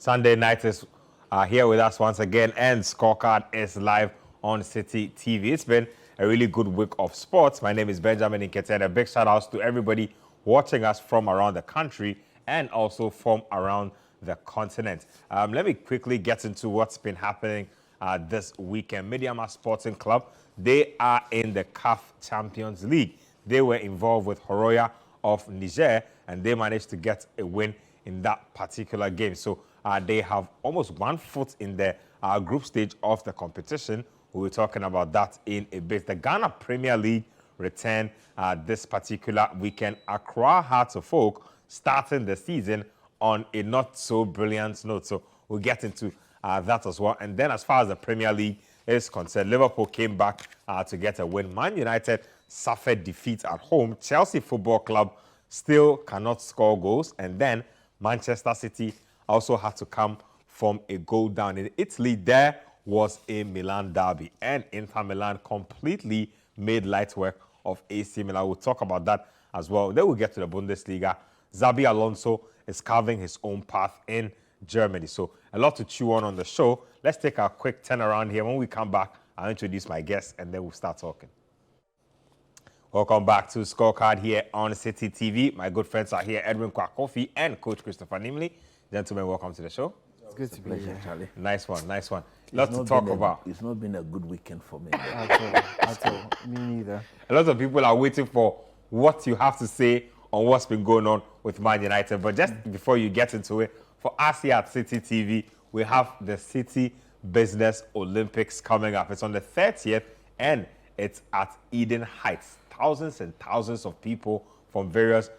Sunday night is here with us once again, and Scorecard is live on City TV. It's been a really good week of sports. My name is Benjamin Nkete, and a big shout out to everybody watching us from around the country and also from around the continent. Let me quickly get into what's been happening this weekend. Mediama Sporting Club, they are in the CAF Champions League. They were involved with Horoya of Niger, and they managed to get a win in that particular game. So they have almost 1 foot in the group stage of the competition. We'll be talking about that in a bit. The Ghana Premier League returned this particular weekend. Accra Hearts of Oak starting the season on a not so brilliant note. So we'll get into that as well. And then as far as the Premier League is concerned, Liverpool came back to get a win. Man United suffered defeat at home. Chelsea Football Club still cannot score goals. And then Manchester City also had to come from a goal down. In Italy, there was a Milan derby, and Inter Milan completely made light work of AC Milan. We'll talk about that as well. Then we'll get to the Bundesliga. Xabi Alonso is carving his own path in Germany. So a lot to chew on the show. Let's take a quick turnaround here. When we come back, I'll introduce my guests, and then we'll start talking. Welcome back to Scorecard here on City TV. My good friends are here, Edwin Kwakofi and Coach Christopher Nimley. Gentlemen, welcome to the show. It's good to be here, Charlie. Nice one, nice one. Lots to talk about. It's not been a good weekend for me. At all. Me neither. A lot of people are waiting for what you have to say on what's been going on with Man United. But just before you get into it, for us here at City TV, we have the City Business Olympics coming up. It's on the 30th, and it's at Eden Heights. Thousands and thousands of people from various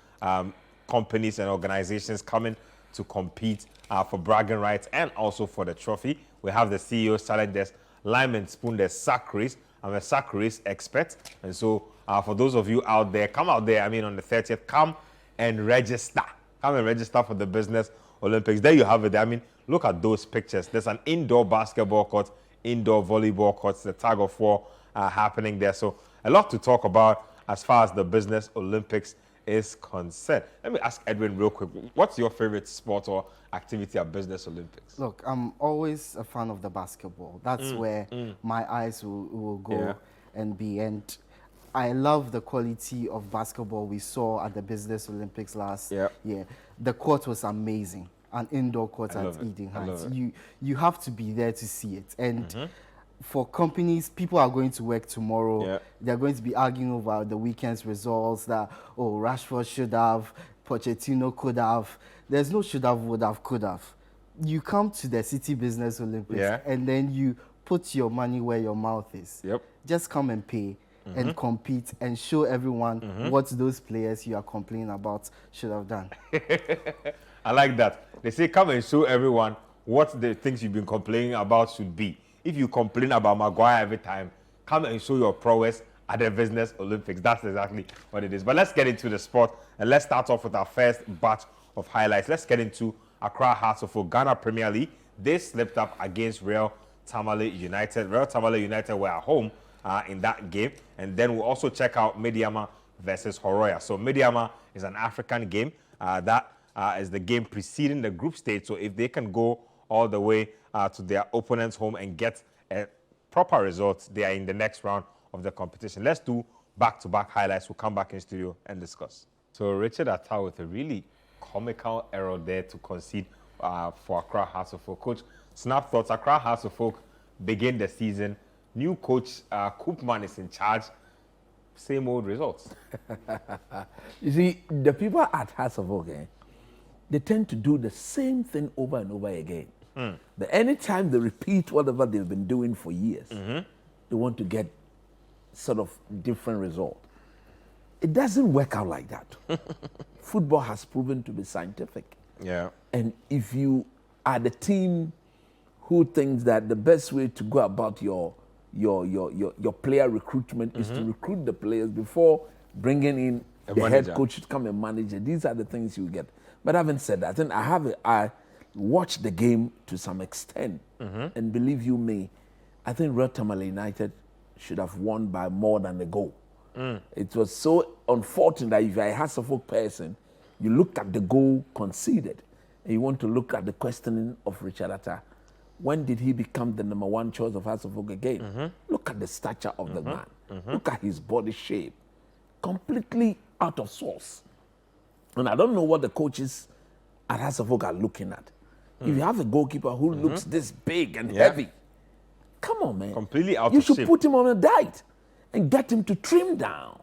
companies and organizations coming to compete for bragging rights and also for the trophy. We have the CEO's Challenge Desk, Lime and Spoon, the sack race. I'm a sack race expert. And so for those of you out there, come out there, on the 30th, come and register. Come and register for the Business Olympics. There you have it. Look at those pictures. There's an indoor basketball court, indoor volleyball courts, the tug of war happening there. So a lot to talk about as far as the Business Olympics is concerned. Let me ask Edwin real quick. What's your favorite sport or activity at Business Olympics? Look, I'm always a fan of the basketball. That's where my eyes will go and be. And I love the quality of basketball we saw at the Business Olympics last year. The court was amazing. An indoor court at Eden Heights. You have to be there to see it. And for companies, people are going to work tomorrow. They're going to be arguing over the weekend's results that, oh, Rashford should have, Pochettino could have. There's no should have, would have, could have. You come to the City Business Olympics and then you put your money where your mouth is. Just come and pay and compete and show everyone what those players you are complaining about should have done. I like that. They say come and show everyone what the things you've been complaining about should be. If you complain about Maguire every time, come and show your prowess at the Business Olympics. That's exactly what it is. But let's get into the sport, and let's start off with our first batch of highlights. Let's get into Accra Hearts of Oak, Ghana Premier League. They slipped up against Real Tamale United. Real Tamale United were at home in that game. And then we'll also check out Mediama versus Horoya. So Mediama is an African game. That is the game preceding the group stage. So if they can go all the way to their opponent's home and get a proper result, they are in the next round of the competition. Let's do back-to-back highlights. We'll come back in studio and discuss. So Richard Atta with a really comical error there to concede for Accra Hearts of Oak. Coach, snap thoughts. Accra Hearts of Oak begin the season. New coach Koopman is in charge. Same old results. You see, the people at Hearts of Oak, they tend to do the same thing over and over again. But anytime they repeat whatever they've been doing for years, they want to get sort of different result. It doesn't work out like that. Football has proven to be scientific. And if you are the team who thinks that the best way to go about your player recruitment is to recruit the players before bringing in the head coach to come and manage it, these are the things you get. But having said that, I think I watched the game to some extent, and believe you me, I think Real Tamale United should have won by more than a goal. It was so unfortunate that if you're a Hearts of Oak person, you look at the goal conceded, and you want to look at the questioning of Richard Atta, when did he become the number one choice of Hearts of Oak again? Look at the stature of the man. Look at his body shape. Completely out of sorts. And I don't know what the coaches at Hearts of Oak are looking at. If you have a goalkeeper who looks this big and heavy, come on, man. Completely out of You shape. should put him on a diet and get him to trim down.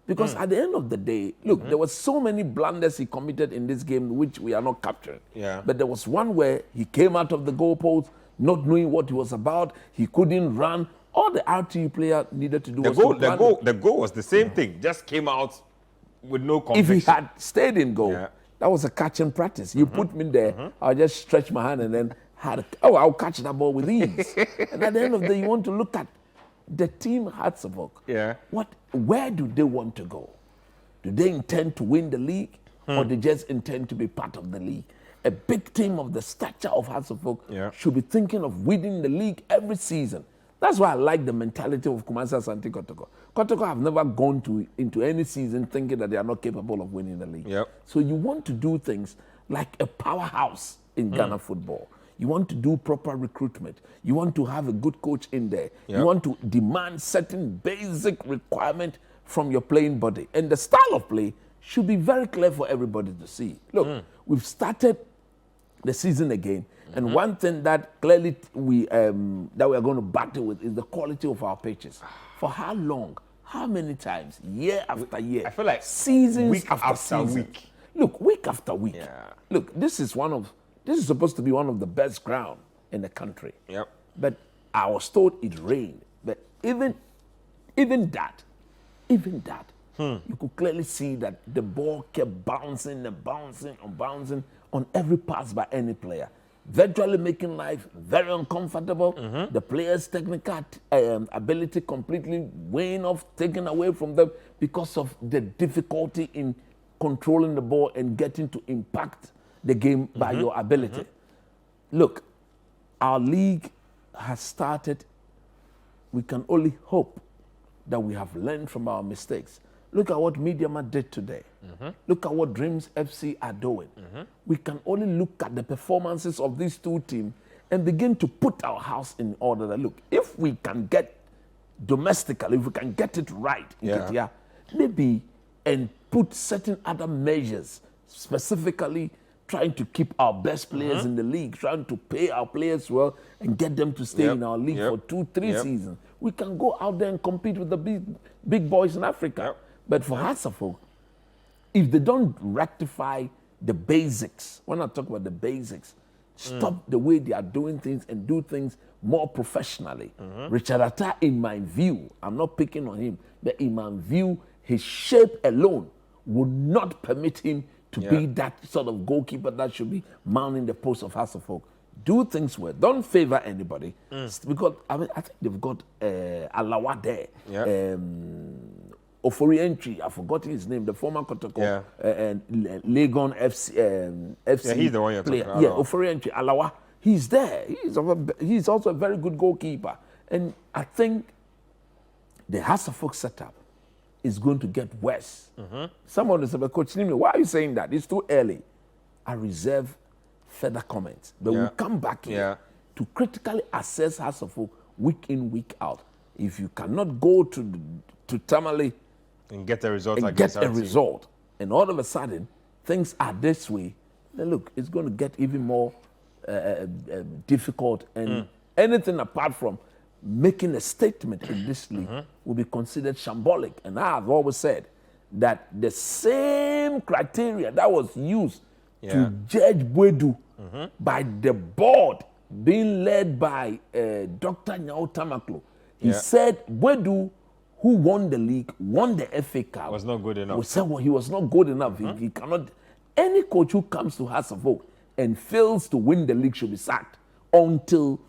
Because at the end of the day, look, there were so many blunders he committed in this game which we are not capturing. Yeah. But there was one where he came out of the goalpost not knowing what he was about. He couldn't run. All the RTU player needed to do was to run. The goal was the same thing. Just came out with no If conviction. he had stayed in goal, that was a catch and practice. You put me there, I'll just stretch my hand and then I'll catch that ball with ease. And at the end of the day, you want to look at the team Hearts of Oak. Yeah. Where do they want to go? Do they intend to win the league or they just intend to be part of the league? A big team of the stature of Hearts of Oak should be thinking of winning the league every season. That's why I like the mentality of Kumasi Asante Kotoko. Kotoko have never gone into any season thinking that they are not capable of winning the league. So you want to do things like a powerhouse in Ghana football. You want to do proper recruitment. You want to have a good coach in there. You want to demand certain basic requirement from your playing body. And the style of play should be very clear for everybody to see. Look, we've started the season again. And one thing that clearly we are going to battle with is the quality of our pitches. For how long? How many times? Year after year. I feel like seasons week after season. week. Look, week after week. Yeah. Look, this is supposed to be one of the best ground in the country. But I was told it rained. But even that, you could clearly see that the ball kept bouncing and bouncing and bouncing on every pass by any player, virtually making life very uncomfortable. The players' technical ability completely weighing off, taken away from them because of the difficulty in controlling the ball and getting to impact the game by your ability. Look, our league has started. We can only hope that we have learned from our mistakes. Look at what Mediama did today. Look at what Dreams FC are doing. We can only look at the performances of these two teams and begin to put our house in order. That look, if we can get domestically, if we can get it right, maybe, and put certain other measures, specifically trying to keep our best players in the league, trying to pay our players well and get them to stay in our league for 2-3 seasons. We can go out there and compete with the big boys in Africa. But for Hearts of Oak, if they don't rectify the basics, when I talk about the basics, stop the way they are doing things and do things more professionally. Richard Atta, in my view, I'm not picking on him, but in my view, his shape alone would not permit him to be that sort of goalkeeper that should be mounting the post of Hearts of Oak. Do things well. Don't favor anybody. Because I think they've got Alawa there. Ofori-Entry, I've forgotten his name, the former Kotoko and Legon FC he's the one you're talking about. Ofori-Entry, Alawa. He's there. He's also a very good goalkeeper. And I think the Hearts of Oak setup is going to get worse. Someone said, Coach Nimle, why are you saying that? It's too early. I reserve further comments. But we'll come back here to critically assess Hearts of Oak week in, week out. If you cannot go to Tamale and get a result and all of a sudden things are this way, then look, it's going to get even more difficult, and anything apart from making a statement in this league will be considered shambolic. And I have always said that the same criteria that was used to judge Bwedu by the board being led by Dr. Nyao Tamaklo, he said Bwedu, who won the league, won the FA Cup, was not good enough. We said, well, he was not good enough. He cannot. Any coach who comes to Hearts of Oak and fails to win the league should be sacked until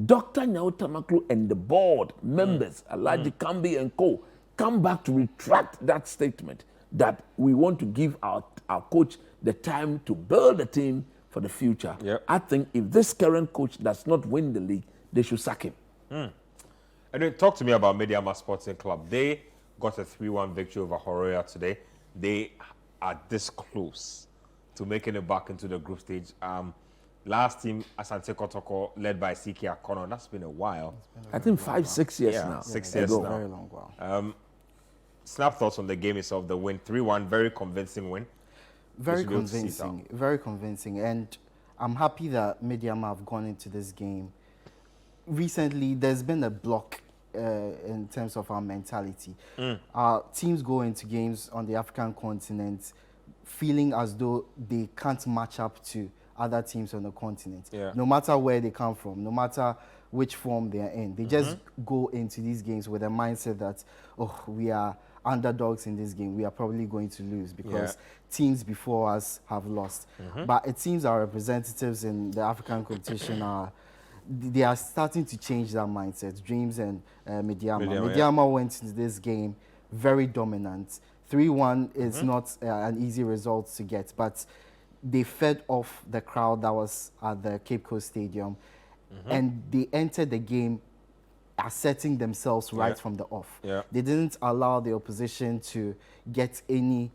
Dr. Nyao Tamaklo and the board members, Alaji Kambi and co, come back to retract that statement that we want to give our coach the time to build a team for the future. I think if this current coach does not win the league, they should sack him. And then talk to me about Mediama Sporting Club. They got a 3-1 victory over Horoya today. They are this close to making it back into the group stage. Last team, Asante Kotoko, led by CAF Kono. That's been a while. I think 5-6 years Yeah, now. 6 Yeah, years it's now. a very long while. Snap thoughts on the game itself, the win, 3-1, very convincing win. Very should be able to see it convincing, very convincing. And I'm happy that Mediama have gone into this game. Recently, there's been a block in terms of our mentality. Our teams go into games on the African continent feeling as though they can't match up to other teams on the continent. Yeah. No matter where they come from, no matter which form they are in. They just go into these games with a mindset that, oh, we are underdogs in this game. We are probably going to lose because teams before us have lost. But it seems our representatives in the African competition they are starting to change that mindset. Dreams and Mediama. Mediama went into this game very dominant. 3-1 is not an easy result to get, but they fed off the crowd that was at the Cape Coast Stadium, and they entered the game asserting themselves right from the off. They didn't allow the opposition to get any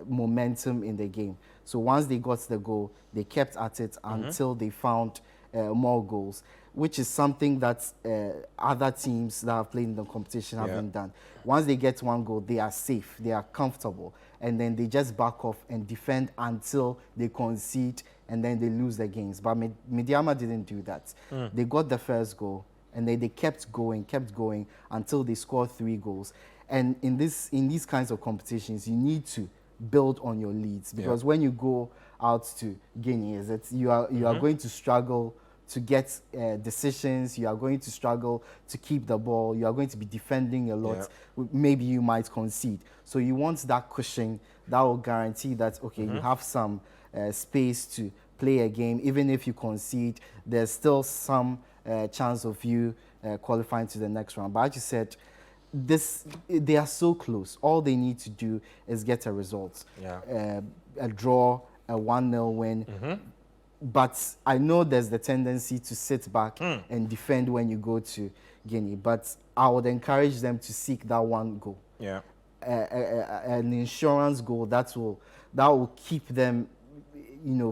momentum in the game. So once they got the goal, they kept at it until they found more goals, which is something that other teams that have played in the competition haven't done. Once they get one goal, they are safe, they are comfortable, and then they just back off and defend until they concede, and then they lose the games. But Mediama didn't do that. They got the first goal, and then they kept going until they scored 3 goals. And in these kinds of competitions, you need to build on your leads, because when you go out to Guinea, you are going to struggle to get decisions. You are going to struggle to keep the ball. You are going to be defending a lot. Maybe you might concede. So you want that cushion that will guarantee that, okay, you have some space to play a game. Even if you concede, there's still some chance of you qualifying to the next round. But as you said, they are so close. All they need to do is get a result. A draw, a 1-0 win. But I know there's the tendency to sit back and defend when you go to Guinea. But I would encourage them to seek that one goal. An insurance goal that will keep them,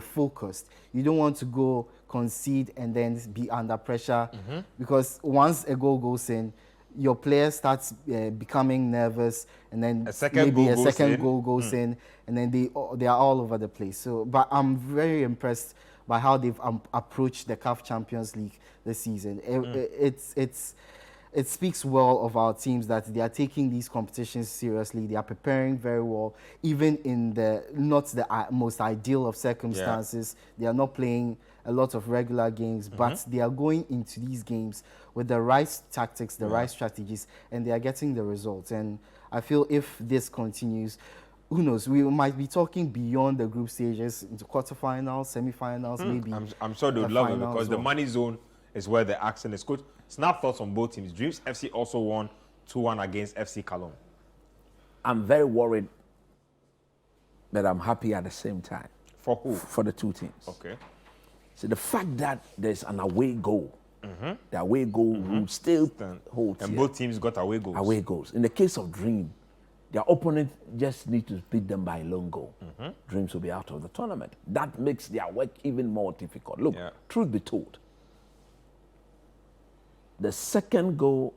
focused. You don't want to go concede and then be under pressure, because once a goal goes in, your player starts becoming nervous, and then a second goal goes in, and then they are all over the place. So, but I'm very impressed by how they've approached the CAF Champions League this season. It speaks well of our teams that they are taking these competitions seriously. They are preparing very well, even in not the most ideal of circumstances. They are not playing a lot of regular games, but they are going into these games with the right tactics, the right strategies, and they are getting the results. And I feel if this continues, who knows, we might be talking beyond the group stages into quarterfinals, semifinals, maybe. I'm sure they would love it, because the money zone is where the action is. Coach, snap thoughts on both teams. Dreams FC also won 2-1 against FC Cologne. I'm very worried, but I'm happy at the same time. For who? For the two teams. Okay. So the fact that there's an away goal, the away goal will still hold. And both teams got away goals. Away goals. In the case of Dream, their opponent just need to beat them by a lone goal. Dreams will be out of the tournament. That makes their work even more difficult. Look, truth be told, the second goal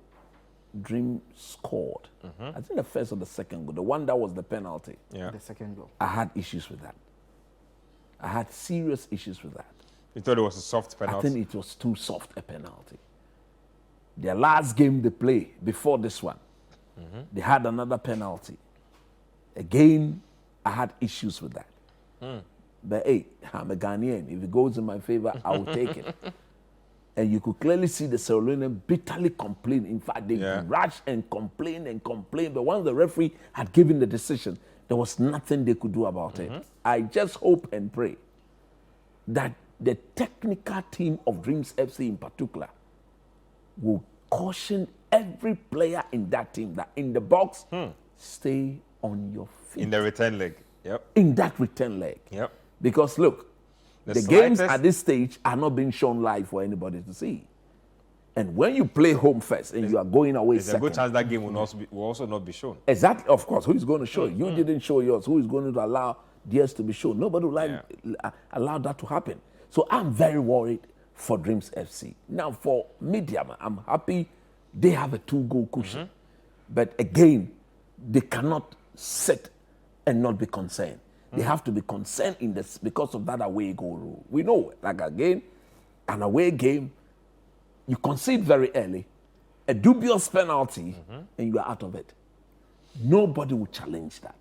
Dream scored, I think the first or the second goal, the one that was the penalty, the second goal, I had issues with that. I had serious issues with that. You thought it was a soft penalty? I think it was too soft a penalty. Their last game they play before this one, they had another penalty. Again, I had issues with that. But hey, I'm a Ghanaian. If it goes in my favor, I will take it. And you could clearly see the Sierra Leoneans bitterly complain. In fact, they rushed and complained. But once the referee had given the decision, there was nothing they could do about it. I just hope and pray that the technical team of Dreams FC in particular will caution every player in that team that in the box, stay on your feet. In the return leg. In that return leg. Because look, the games at this stage are not being shown live for anybody to see. And when you play home first and you are going away there's second, a good chance that game will also not be shown. Exactly, of course. Who is going to show you? You didn't show yours. Who is going to allow theirs to be shown. Nobody will allow that to happen. So I'm very worried for Dreams FC. Now for Mediama, I'm happy they have a 2-goal cushion. But again, they cannot sit and not be concerned. They have to be concerned in this because of that away goal rule. We know, like again, an away game, you concede very early, a dubious penalty, and you are out of it. Nobody will challenge that.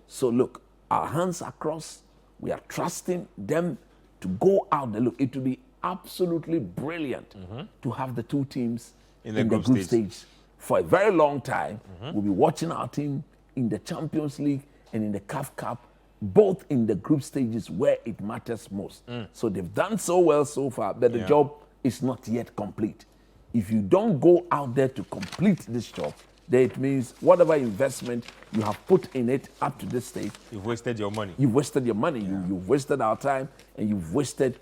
So look, our hands are crossed. We are trusting them to go out there. Look, it will be absolutely brilliant to have the two teams in the group stage for a very long time. We'll be watching our team in the Champions League and in the CAF Cup, both in the group stages where it matters most. So they've done so well so far, but the job is not yet complete. If you don't go out there to complete this job, then it means whatever investment you have put in it up to this stage, you've wasted your money. You've wasted your money. You've wasted our time, and you've wasted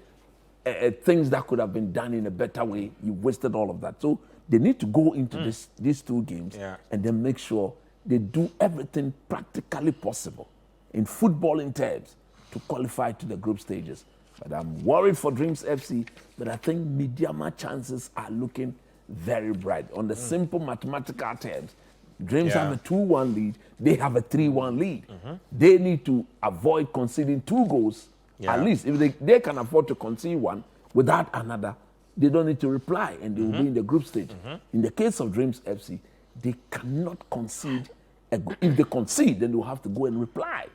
things that could have been done in a better way. You've wasted all of that. So they need to go into these 2 games and then make sure they do everything practically possible in footballing terms to qualify to the group stages. But I'm worried for Dreams FC, but I think Mediama chances are looking very bright. On the simple mathematical terms, Dreams have a 2-1 lead, they have a 3-1 lead. They need to avoid conceding 2 goals. At least if they can afford to concede 1 without another, they don't need to reply and they will be in the group stage. In the case of Dreams FC, they cannot concede. If they concede, then they'll have to go and reply.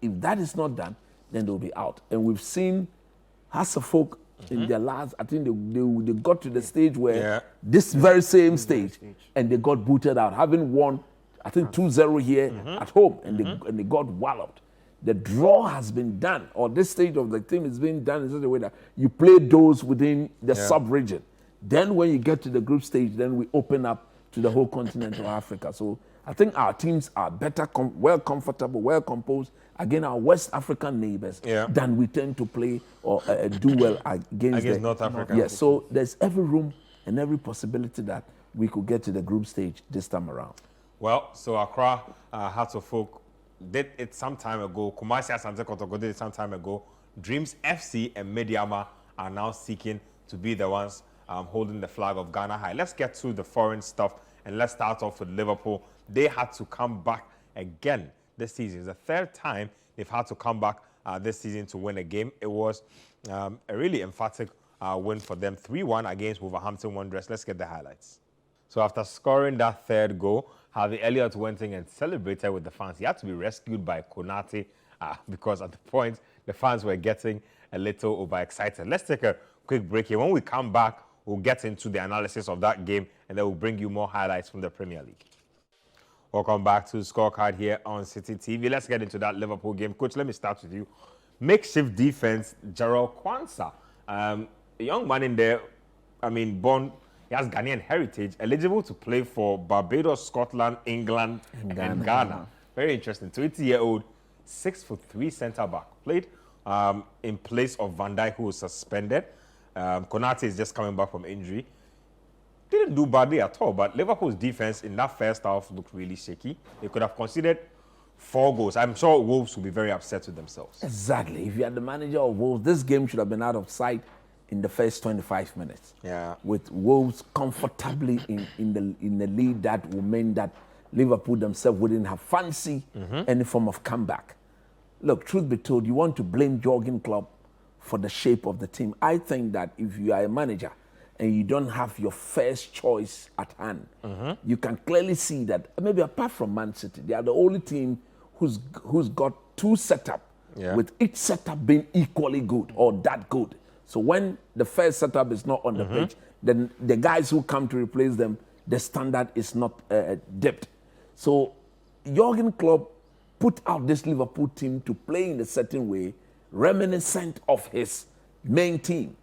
If that is not done, then they'll be out. And we've seen Hasselfolk in their last, I think they got to the stage where this very same stage, and they got booted out, having won, I think 2-0 here at home, and they got walloped. The draw has been done, or this stage of the team is being done in such a way that you play those within the sub-region. Then when you get to the group stage, then we open up to the whole continent of Africa. So I think our teams are better, well comfortable, well composed against our West African neighbors than we tend to play or do well against North Africa. Yes, so there's every room and every possibility that we could get to the group stage this time around. Well, so Accra, Hearts of Folk did it some time ago. Kumasi Asante Kotoko did it some time ago. Dreams FC and Mediama are now seeking to be the ones holding the flag of Ghana high. Let's get to the foreign stuff and let's start off with Liverpool. They had to come back again this season. It's the 3rd time they've had to come back this season to win a game. It was a really emphatic win for them. 3-1 against Wolverhampton Wanderers. Let's get the highlights. So after scoring that 3rd goal, Harvey Elliott went in and celebrated with the fans. He had to be rescued by Konate because at the point, the fans were getting a little overexcited. Let's take a quick break here. When we come back, we'll get into the analysis of that game and then we'll bring you more highlights from the Premier League. Welcome back to Scorecard here on City TV. Let's get into that Liverpool game. Coach, let me start with you. Makeshift defense, Gerald Kwanzaa. A young man in there, born, he has Ghanaian heritage, eligible to play for Barbados, Scotland, England, and Ghana. Very interesting. 20-year-old, 6'3" centre-back. Played in place of Van Dijk, who was suspended. Konate is just coming back from injury. Didn't do badly at all, but Liverpool's defense in that first half looked really shaky. They could have conceded 4 goals. I'm sure Wolves will be very upset with themselves. Exactly. If you are the manager of Wolves, this game should have been out of sight in the first 25 minutes. Yeah. With Wolves comfortably in the lead, that will mean that Liverpool themselves wouldn't have fancy any form of comeback. Look, truth be told, you want to blame Jurgen Klopp for the shape of the team. I think that if you are a manager and you don't have your first choice at hand, you can clearly see that maybe apart from Man City, they are the only team who's got 2 setups, with each setup being equally good or that good. So when the first setup is not on the pitch, then the guys who come to replace them, the standard is not dipped. So Jurgen Klopp put out this Liverpool team to play in a certain way, reminiscent of his main team,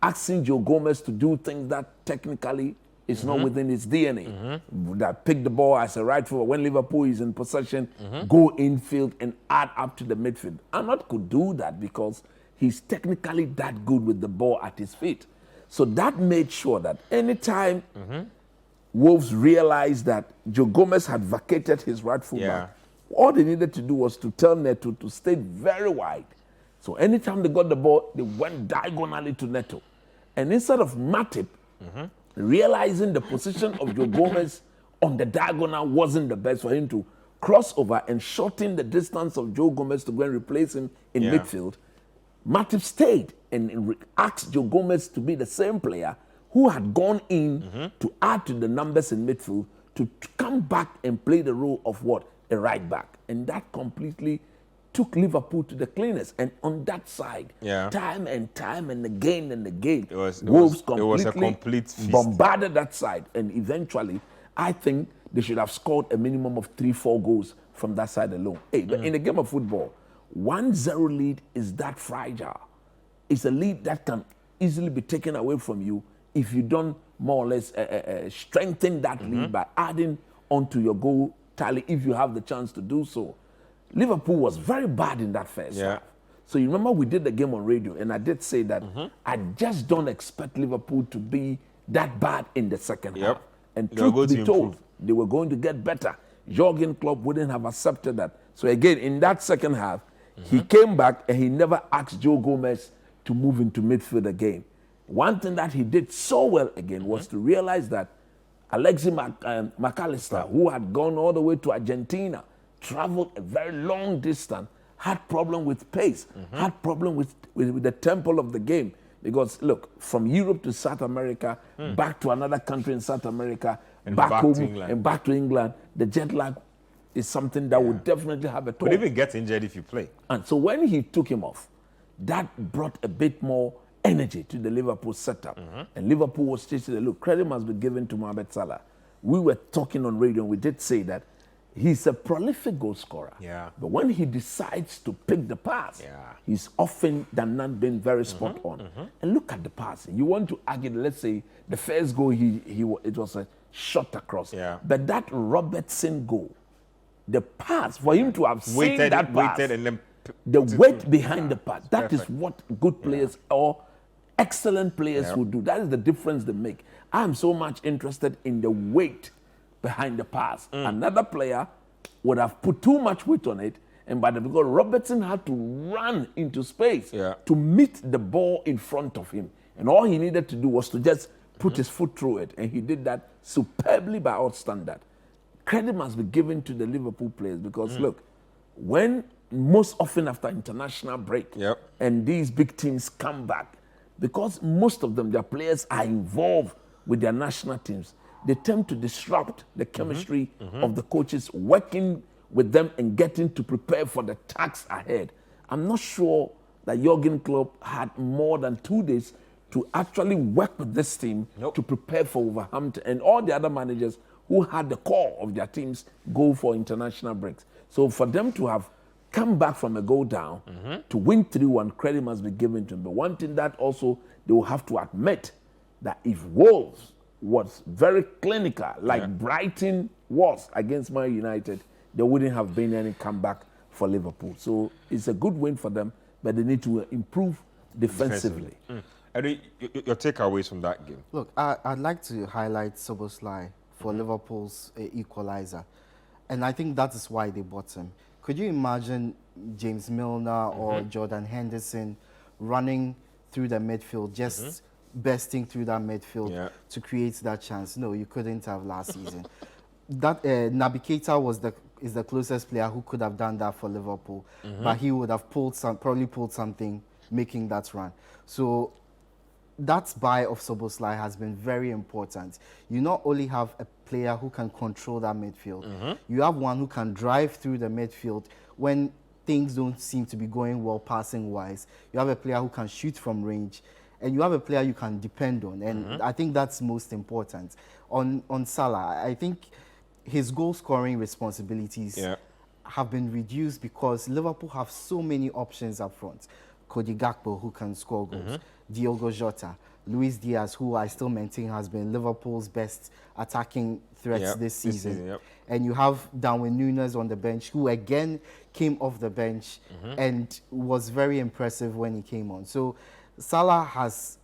asking Joe Gomez to do things that technically is not within his DNA. That pick the ball as a right forward when Liverpool is in possession, go infield and add up to the midfield. Ahmad could do that because he's technically that good with the ball at his feet. So that made sure that anytime Wolves realized that Joe Gomez had vacated his right fullback, All they needed to do was to tell Neto to stay very wide. So anytime they got the ball, they went diagonally to Neto. And instead of Matip realizing the position of Joe Gomez on the diagonal wasn't the best for him to cross over and shorten the distance of Joe Gomez to go and replace him in midfield, Matip stayed and asked Joe Gomez to be the same player who had gone in to add to the numbers in midfield to come back and play the role of what? A right back. And that completely took Liverpool to the cleaners. And on that side, time and again, Wolves a complete feast. Bombarded that side. And eventually, I think they should have scored a minimum of 3-4 goals from that side alone. Hey, but in a game of football, 1-0 lead is that fragile. It's a lead that can easily be taken away from you if you don't more or less strengthen that lead by adding onto your goal tally if you have the chance to do so. Liverpool was very bad in that first half. So you remember we did the game on radio and I did say that I just don't expect Liverpool to be that bad in the second half. And truth be told, they were going to get better. Jurgen Klopp wouldn't have accepted that. So again, in that second half, he came back and he never asked Joe Gomez to move into midfield again. One thing that he did so well again was to realize that Alexis McAllister, who had gone all the way to Argentina, traveled a very long distance, had problem with pace, had problem with the tempo of the game. Because look, from Europe to South America, back to another country in South America, and back home and back to England, the jet lag is something that would definitely have a toll. But even get injured if you play. And so when he took him off, that brought a bit more energy to the Liverpool setup. And Liverpool was chasing the look. Credit must be given to Mohamed Salah. We were talking on radio and we did say that he's a prolific goal scorer. But when he decides to pick the pass, he's often than not been very spot on. And look at the pass. You want to argue, let's say, the first goal, it was a shot across. But that Robertson goal, the pass, for him to have seen that pass, and then the weight behind the pass, that is what good players or excellent players would do. That is the difference they make. I'm so much interested in the weight behind the pass. Another player would have put too much weight on it, and because Robertson had to run into space to meet the ball in front of him. And all he needed to do was to just put his foot through it, and he did that superbly by our standard. Credit must be given to the Liverpool players because look, when most often after international break and these big teams come back, because most of them, their players are involved with their national teams, they tend to disrupt the chemistry of the coaches working with them and getting to prepare for the task ahead. I'm not sure that Jurgen Klopp had more than 2 days to actually work with this team to prepare for Wolverhampton and all the other managers who had the core of their teams go for international breaks. So for them to have come back from a goal down to win 3-1, credit must be given to them. But one thing that also they will have to admit that if Wolves was very clinical, like Brighton was against Man United, there wouldn't have been any comeback for Liverpool. So it's a good win for them, but they need to improve defensively. Eddie, your takeaways from that game? Look, I'd like to highlight Szoboszlai for Liverpool's equalizer. And I think that is why they bought him. Could you imagine James Milner or Jordan Henderson running through the midfield, just bursting through that midfield to create that chance? No, you couldn't have last season. That Naby Keita is the closest player who could have done that for Liverpool, but he would have probably pulled something making that run. So that buy of Szoboszlai has been very important. You not only have a player who can control that midfield, you have one who can drive through the midfield when things don't seem to be going well passing-wise. You have a player who can shoot from range, and you have a player you can depend on. And I think that's most important. On Salah, I think his goal-scoring responsibilities have been reduced because Liverpool have so many options up front. Cody Gakpo, who can score goals. Diogo Jota. Luis Diaz, who I still maintain has been Liverpool's best attacking threats this season. And you have Darwin Núñez on the bench, who again came off the bench and was very impressive when he came on. So Salah has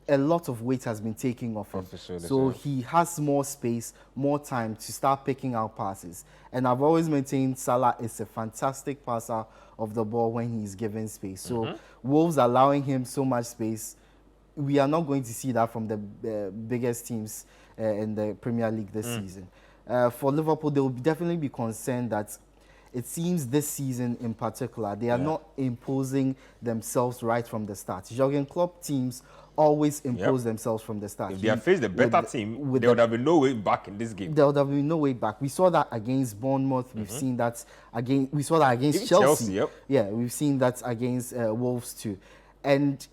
a lot of weight has been taken off him. So he has more space, more time to start picking out passes. And I've always maintained Salah is a fantastic passer of the ball when he's given space. So Wolves allowing him so much space, we are not going to see that from the biggest teams in the Premier League this season. For Liverpool, they will definitely be concerned that it seems this season in particular, they are not imposing themselves right from the start. Jurgen Klopp teams always impose themselves from the start. If they had faced the better team, there would have been no way back in this game. There would have been no way back. We saw that against Bournemouth. We've seen that against. We saw that against Chelsea. Yeah, we've seen that against Wolves too. And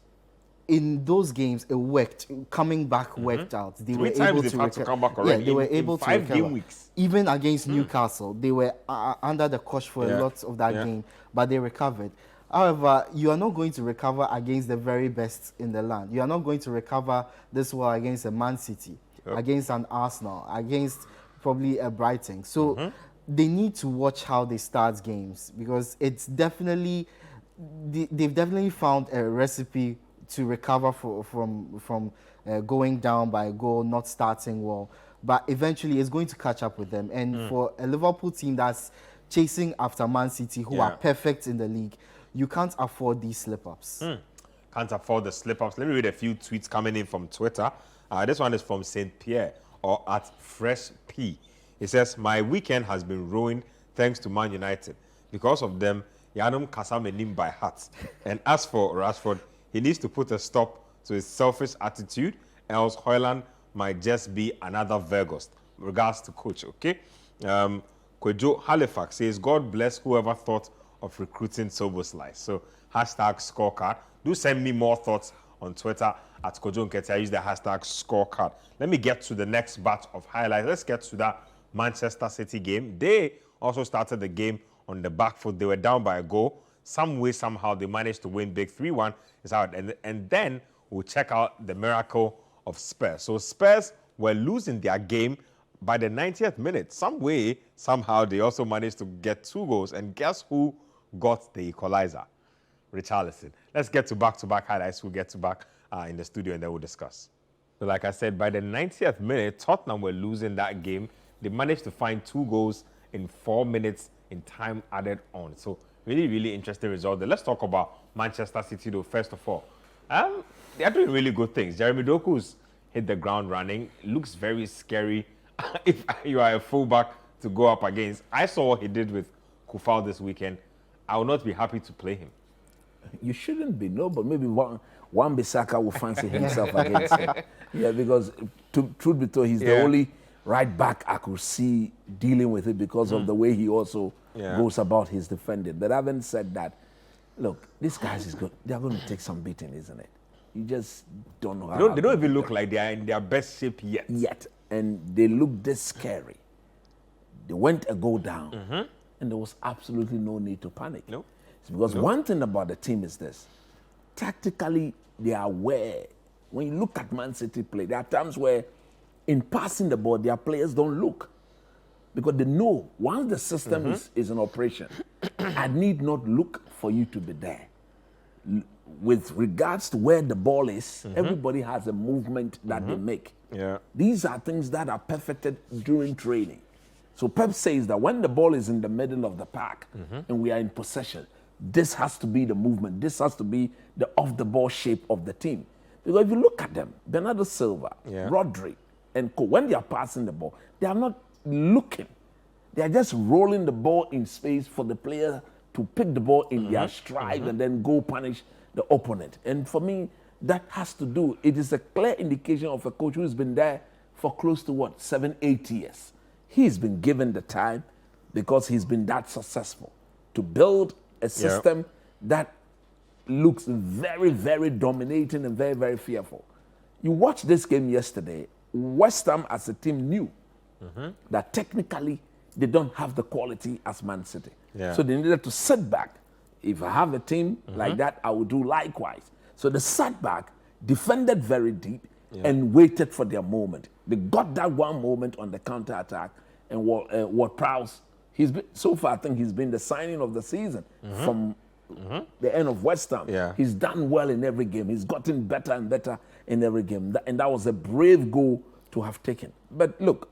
in those games, it worked. Coming back worked out. They were able to come back already. Yeah, they were able to 5 game weeks. Even against Newcastle, they were under the cosh for a lot of that game, but they recovered. However, you are not going to recover against the very best in the land. You are not going to recover this well against a Man City, against an Arsenal, against probably a Brighton. So they need to watch how they start games, because it's definitely, they've definitely found a recipe to recover from going down by a goal, not starting well. But eventually it's going to catch up with them. And for a Liverpool team that's chasing after Man City, who are perfect in the league, you can't afford these slip-ups. Can't afford the slip-ups. Let me read a few tweets coming in from Twitter. This one is from St. Pierre, or at Fresh P. He says, my weekend has been ruined thanks to Man United. Because of them, Yanum Kasamenim by heart. And as for Rashford, he needs to put a stop to his selfish attitude, else Højlund might just be another Vegas. Regards to coach, okay? Kwejo Halifax says, God bless whoever thought of recruiting Soboslai. So, hashtag scorecard. Do send me more thoughts on Twitter at Kojo Nketi. I use the hashtag scorecard. Let me get to the next batch of highlights. Let's get to that Manchester City game. They also started the game on the back foot. They were down by a goal. Some way, somehow, they managed to win big. 3-1 is out. And then we'll check out the miracle of Spurs. So Spurs were losing their game by the 90th minute. Some way, somehow, they also managed to get 2 goals. And guess who got the equalizer? Richarlison. Let's get to back-to-back highlights. We'll get to back in the studio and then we'll discuss. So like I said, by the 90th minute, Tottenham were losing that game. They managed to find 2 goals in 4 minutes in time added on. So really, really interesting result there. Let's talk about Manchester City though, first of all. They are doing really good things. Jeremy Doku's hit the ground running. Looks very scary if you are a fullback to go up against. I saw what he did with Kufal this weekend. I will not be happy to play him. You shouldn't be, no, but maybe Wan-Bissaka will fancy himself against him. Yeah, because truth be told, he's the only right back I could see dealing with it because of the way he also goes about his defending. But having said that, look, these guys they're going to take some beating, isn't it? You just don't know how. They don't even look like they are in their best shape yet. And they look this scary. They went a goal down, and there was absolutely no need to panic. No. It's because one thing about the team is this. Tactically, they are aware. When you look at Man City play, there are times where in passing the ball, their players don't look. Because they know once the system is in operation, I need not look for you to be there. With regards to where the ball is, everybody has a movement that they make. Yeah. These are things that are perfected during training. So Pep says that when the ball is in the middle of the park and we are in possession, this has to be the movement. This has to be the off-the-ball shape of the team. Because if you look at them, Bernardo Silva, Rodri, and Co, when they are passing the ball, they are not looking. They are just rolling the ball in space for the player to pick the ball in their stride and then go punish the opponent. And for me, that has to do, it is a clear indication of a coach who's been there for close to 7-8 years. He's been given the time because he's been that successful to build a system that looks very, very dominating and very, very fearful. You watched this game yesterday. West Ham as a team knew that technically they don't have the quality as Man City. So they needed to sit back. If I have a team like that, I will do likewise. So they sat back, defended very deep, and waited for their moment. They got that one moment on the counter-attack, and Ward Prowse, so far I think he's been the signing of the season from the end of West Ham. Yeah. He's done well in every game. He's gotten better and better in every game. And that was a brave goal to have taken. But look,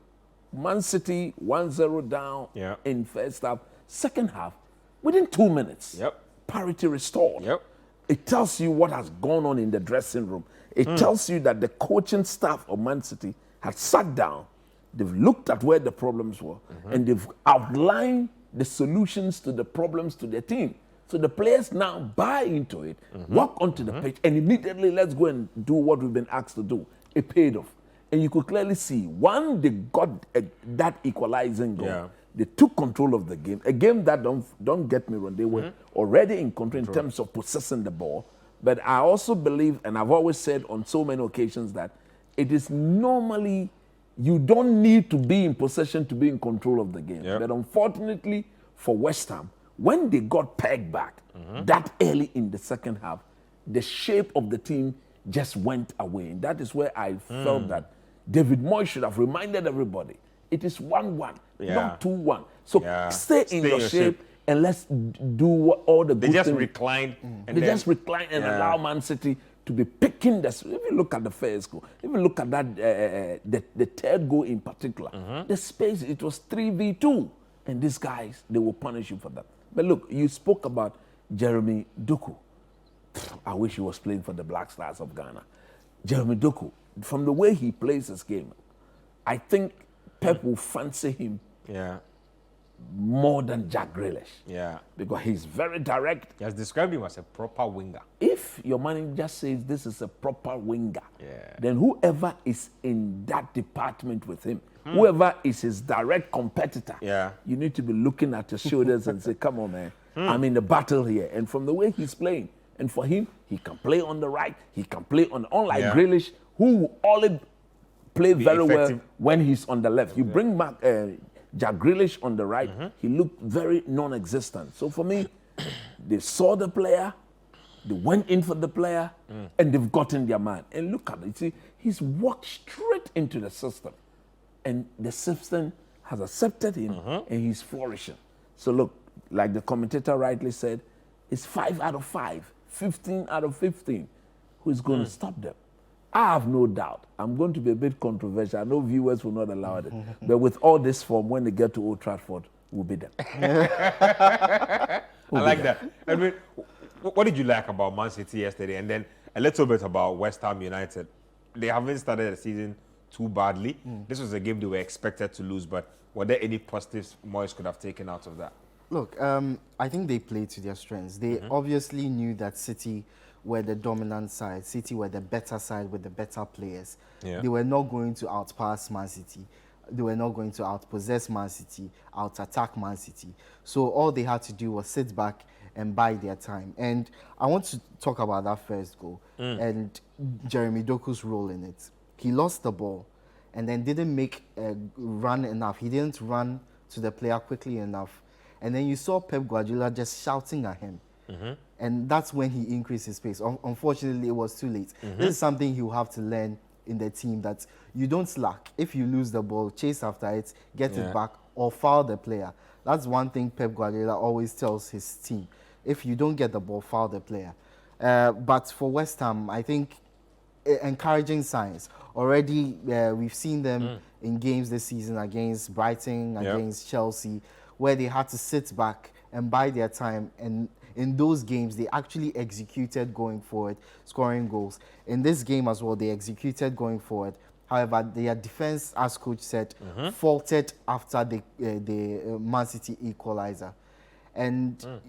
Man City 1-0 down in first half. Second half, within 2 minutes, parity restored. It tells you what has gone on in the dressing room. It tells you that the coaching staff of Man City had sat down, they've looked at where the problems were, and they've outlined the solutions to the problems to their team. So the players now buy into it, walk onto the pitch, and immediately let's go and do what we've been asked to do. It paid off. And you could clearly see, one, they got that equalizing goal. Yeah. They took control of the game. A game that, don't get me wrong, they were already in control in terms of possessing the ball. But I also believe, and I've always said on so many occasions, that it is normally, you don't need to be in possession to be in control of the game. But unfortunately for West Ham, when they got pegged back that early in the second half, the shape of the team just went away. And that is where I felt that David Moyes should have reminded everybody, it is 1-1, not 2-1. So stay in your shape and let's do all the good things. They just reclined. They just reclined and allow Man City to be picking the... If you look at the first goal, if you look at that, the third goal in particular, the space, it was 3v2. And these guys, they will punish you for that. But look, you spoke about Jeremy Doku. I wish he was playing for the Black Stars of Ghana. Jeremy Doku, from the way he plays this game, I think Pep will fancy him more than Jack Grealish. Because he's very direct. He has described him as a proper winger. If your manager says this is a proper winger, then whoever is in that department with him, whoever is his direct competitor, you need to be looking at his shoulders and say, come on, man, I'm in the battle here. And from the way he's playing, and for him, he can play on the right, he can play on, unlike Grealish, who only play very well when he's on the left. You bring back Jack Grealish on the right, he looked very non-existent. So for me, they saw the player, they went in for the player, and they've gotten their man. And look at it, you see, he's walked straight into the system. And the system has accepted him, and he's flourishing. So look, like the commentator rightly said, it's 5 out of 5, 15 out of 15. Who's going to stop them? I have no doubt. I'm going to be a bit controversial. I know viewers will not allow it. But with all this form, when they get to Old Trafford, we'll be there. I like that. I mean, what did you like about Man City yesterday? And then a little bit about West Ham United. They haven't started the season too badly. This was a game they were expected to lose, but were there any positives Moyes could have taken out of that? Look, I think they played to their strengths. They obviously knew that City were the dominant side. City were the better side with the better players. They were not going to outpass Man City. They were not going to outpossess Man City, out-attack Man City. So all they had to do was sit back and bide their time. And I want to talk about that first goal and Jeremy Doku's role in it. He lost the ball and then didn't make a run enough. He didn't run to the player quickly enough. And then you saw Pep Guardiola just shouting at him. And that's when he increased his pace. Unfortunately, it was too late. This is something he'll have to learn in the team, that you don't slack. If you lose the ball, chase after it, get it back, or foul the player. That's one thing Pep Guardiola always tells his team. If you don't get the ball, foul the player. But for West Ham, I think encouraging signs. Already, we've seen them in games this season against Brighton, against Chelsea, where they had to sit back and bide their time. And in those games, they actually executed going forward, scoring goals. In this game as well, they executed going forward. However, their defense, as coach said, faltered after the Man City equalizer. And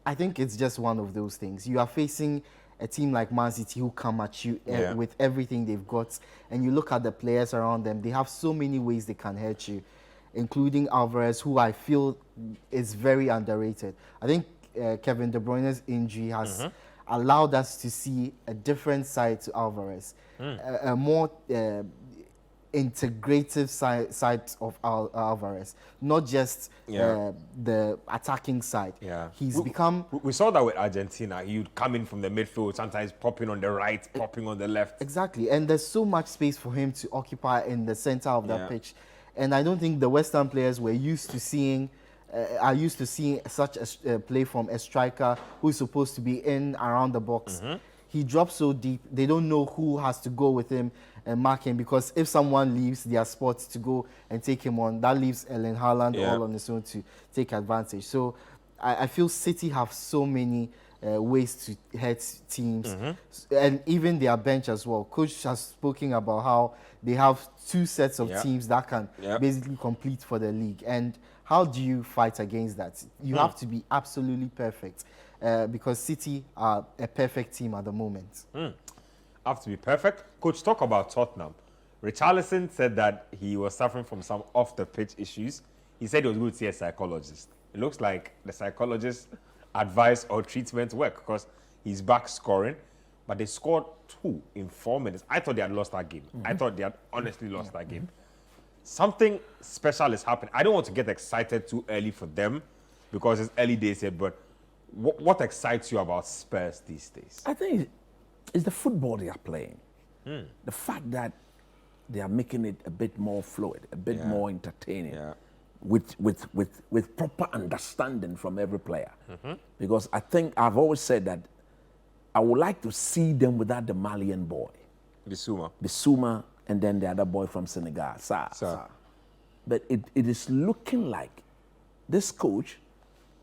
I think it's just one of those things. You are facing a team like Man City who come at you with everything they've got. And you look at the players around them, they have so many ways they can hurt you, including Alvarez, who I feel is very underrated. I think Kevin De Bruyne's injury has allowed us to see a different side to Alvarez, a more integrative side of Alvarez, not just the attacking side. He's become... We saw that with Argentina. He would come in from the midfield, sometimes popping on the right, popping on the left. Exactly, and there's so much space for him to occupy in the center of the pitch. And I don't think the West Ham players were used to seeing are used to seeing such a play from a striker who is supposed to be in around the box. He drops so deep, they don't know who has to go with him and mark him, because if someone leaves their spot to go and take him on, that leaves Erling Haaland all on his own to take advantage. So I feel City have so many ways to hurt teams, and even their bench as well. Coach has spoken about how they have 2 sets of teams that can basically compete for the league. And how do you fight against that? You have to be absolutely perfect, because City are a perfect team at the moment. Have to be perfect. Coach, talk about Tottenham. Richarlison said that he was suffering from some off-the-pitch issues. He said he was going to see a psychologist. It looks like the psychologist advice or treatment work, because he's back scoring, but they scored 2 in 4 minutes. I thought they had lost that game. I thought they had honestly lost that game. Something special is happening. I don't want to get excited too early for them, because it's early days here, but what excites you about Spurs these days? I think it's the football they are playing. The fact that they are making it a bit more fluid, a bit more entertaining, with proper understanding from every player. Because I think I've always said that I would like to see them without the Malian boy. Bissouma, and then the other boy from Senegal, Sarr. But it is looking like this coach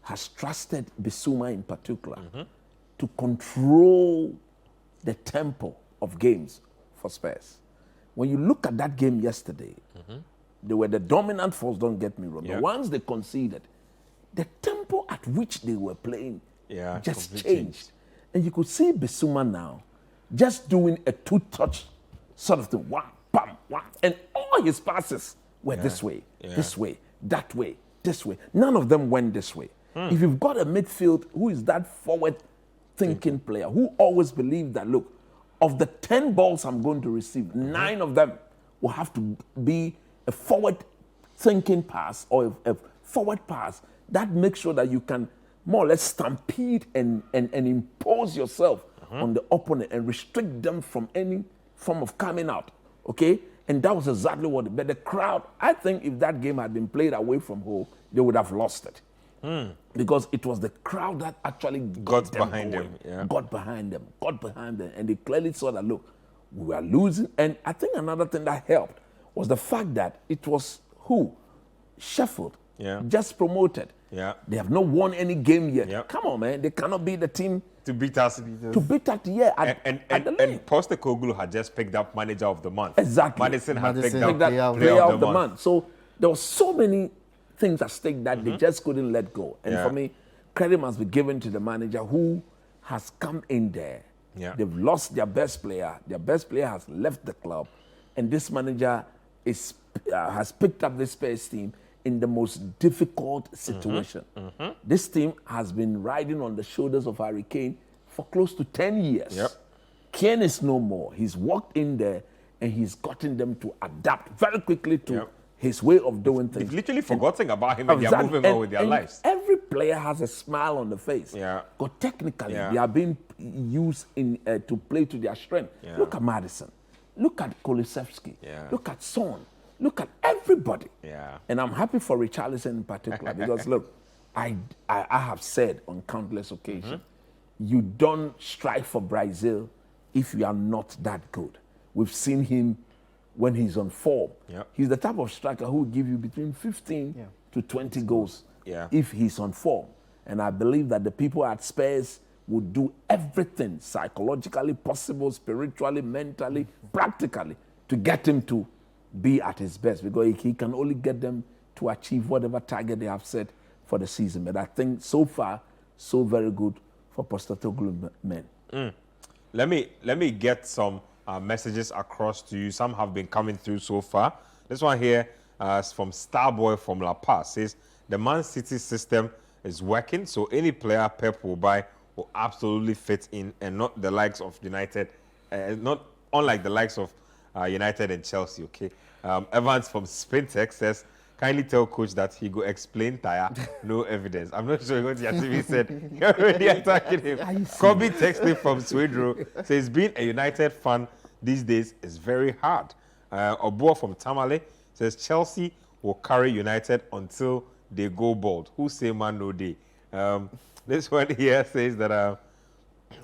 has trusted Bissouma in particular to control the tempo of games for Spurs. When you look at that game yesterday, they were the dominant force, don't get me wrong. But once they conceded, the tempo at which they were playing just changed. And you could see Bissouma now just doing a 2-touch sort of thing. Wah, bam, wah. And all his passes were this way, this way, that way, this way. None of them went this way. If you've got a midfield who is that forward-thinking player, who always believes that, look, of the 10 balls I'm going to receive, 9 of them will have to be a forward-thinking pass or a forward pass that makes sure that you can more or less stampede and impose yourself on the opponent and restrict them from any form of coming out, okay? And that was exactly what, but the crowd, I think if that game had been played away from home, they would have lost it. Because it was the crowd that actually got behind them, got behind them, and they clearly saw that, look, we were losing. And I think another thing that helped was the fact that it was Sheffield, just promoted. They have not won any game yet. Come on, man, they cannot be the team to beat us. To beat us, and Postecoglou had just picked up manager of the month. Exactly. Madison had picked up player of the month. So there were so many things at stake that they just couldn't let go. And for me, credit must be given to the manager who has come in there. They've lost their best player. Their best player has left the club. And this manager has picked up this Spurs team in the most difficult situation. This team has been riding on the shoulders of Harry Kane for close to 10 years. Kane is no more. He's walked in there and he's gotten them to adapt very quickly to his way of doing things. They've literally forgotten about him and they're moving on with their lives. Every player has a smile on the face. Because technically, they are being used to play to their strength. Look at Madison. Look at Kulusevski. Look at Son. Look at everybody. And I'm happy for Richarlison in particular because, look, I have said on countless occasions, you don't strive for Brazil if you are not that good. We've seen him when he's on form. He's the type of striker who will give you between 15 to 20 goals if he's on form. And I believe that the people at Spurs would do everything psychologically possible, spiritually, mentally, practically to get him to be at his best, because he can only get them to achieve whatever target they have set for the season. But I think so far, so very good for Postecoglou men. Let me get some messages across to you. Some have been coming through so far. This one here is from Starboy from La Paz. Says the Man City system is working, so any player Pep will buy will absolutely fit in, and not the likes of United, not unlike the likes of United and Chelsea. Okay. Evans from Spintex says, kindly tell coach that he go explain tire, no evidence. I'm not sure what Yativi said. You're already attacking him. Kobe texting from Swedro says, being a United fan these days is very hard. Obuo from Tamale says, Chelsea will carry United until they go bald. Who say man no day? This one here says that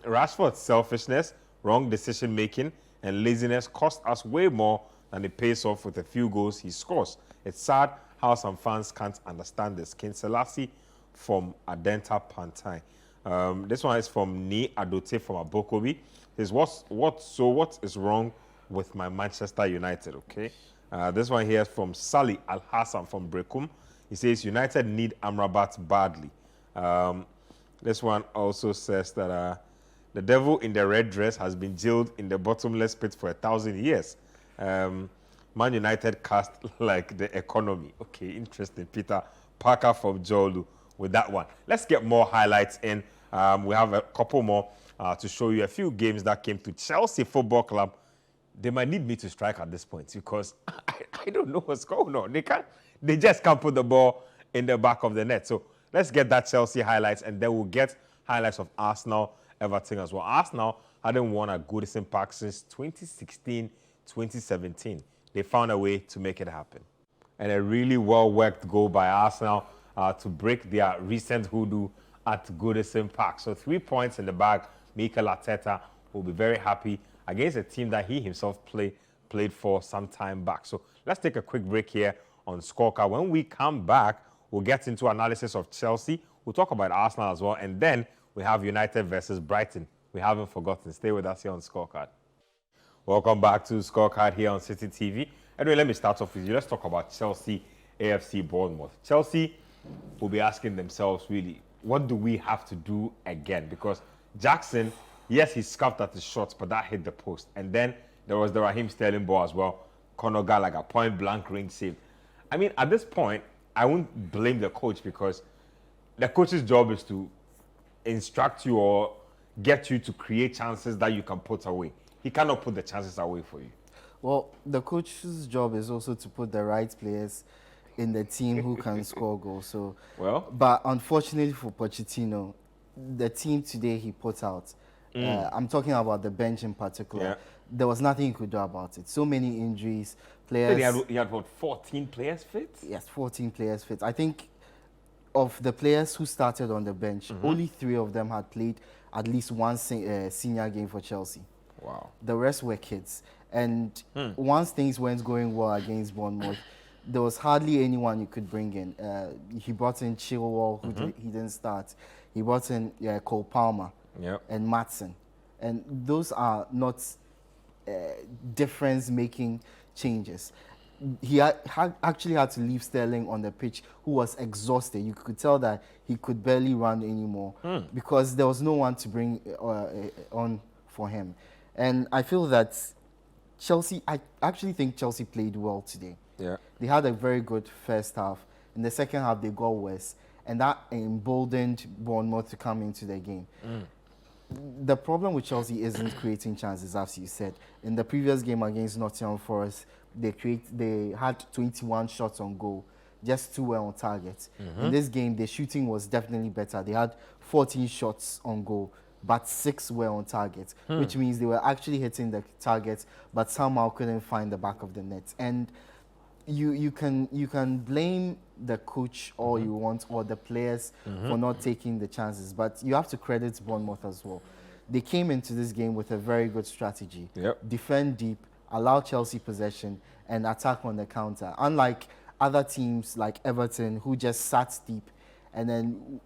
Rashford's selfishness, wrong decision making, and laziness cost us way more than it pays off with a few goals he scores. It's sad how some fans can't understand this. King Selassie from Adenta Pantai. This one is from Ni Adote from Abokobi. Says, what is wrong with my Manchester United? Okay. This one here is from Sally Al Hassan from Brekum. He says United need Amrabat badly. This one also says that the devil in the red dress has been jailed in the bottomless pit for 1,000 years. Man United cast like the economy. Okay, interesting. Peter Parker from Jolu with that one. Let's get more highlights in. We have a couple more to show you a few games that came to Chelsea Football Club. They might need me to strike at this point because I don't know what's going on. They just can't put the ball in the back of the net. So let's get that Chelsea highlights, and then we'll get highlights of Arsenal, Everton as well. Arsenal hadn't won at Goodison Park since 2016, 2017. They found a way to make it happen. And a really well-worked goal by Arsenal to break their recent hoodoo at Goodison Park. So 3 points in the bag. Mikel Arteta will be very happy against a team that he himself played for some time back. So let's take a quick break here on Scorecard. When we come back, we'll get into analysis of Chelsea. We'll talk about Arsenal as well. And then we have United versus Brighton. We haven't forgotten. Stay with us here on Scorecard. Welcome back to Scorecard here on City TV. Anyway, let me start off with you. Let's talk about Chelsea, AFC Bournemouth. Chelsea will be asking themselves, really, what do we have to do again? Because Jackson, yes, he scuffed at his shots, but that hit the post. And then there was the Raheem Sterling ball as well. Conor Gallagher, point blank range save. I mean, at this point, I won't blame the coach because the coach's job is to instruct you or get you to create chances that you can put away. He cannot put the chances away for you. Well, the coach's job is also to put the right players in the team who can score goals. So, but unfortunately for Pochettino, the team today he put out, I'm talking about the bench in particular, there was nothing he could do about it. So many injuries, players. He had what, 14 players fit? Yes, 14 players fit. I think of the players who started on the bench, only 3 of them had played at least one senior game for Chelsea. Wow. The rest were kids. And once things weren't going well against Bournemouth, there was hardly anyone you could bring in. He brought in Chilwell, who he didn't start. He brought in Cole Palmer and Maatsen. And those are not difference-making changes. He actually had to leave Sterling on the pitch, who was exhausted. You could tell that he could barely run anymore because there was no one to bring on for him. And I feel that Chelsea, I actually think Chelsea played well today. Yeah. They had a very good first half. In the second half, they got worse. And that emboldened Bournemouth to come into the game. The problem with Chelsea isn't creating chances, as you said. In the previous game against Nottingham Forest, they had 21 shots on goal. Just 2 were on target. In this game, the shooting was definitely better. They had 14 shots on goal, but 6 were on target, which means they were actually hitting the target, but somehow couldn't find the back of the net. And you can blame the coach all you want or the players for not taking the chances, but you have to credit Bournemouth as well. They came into this game with a very good strategy. Defend deep, allow Chelsea possession, and attack on the counter. Unlike other teams like Everton, who just sat deep and then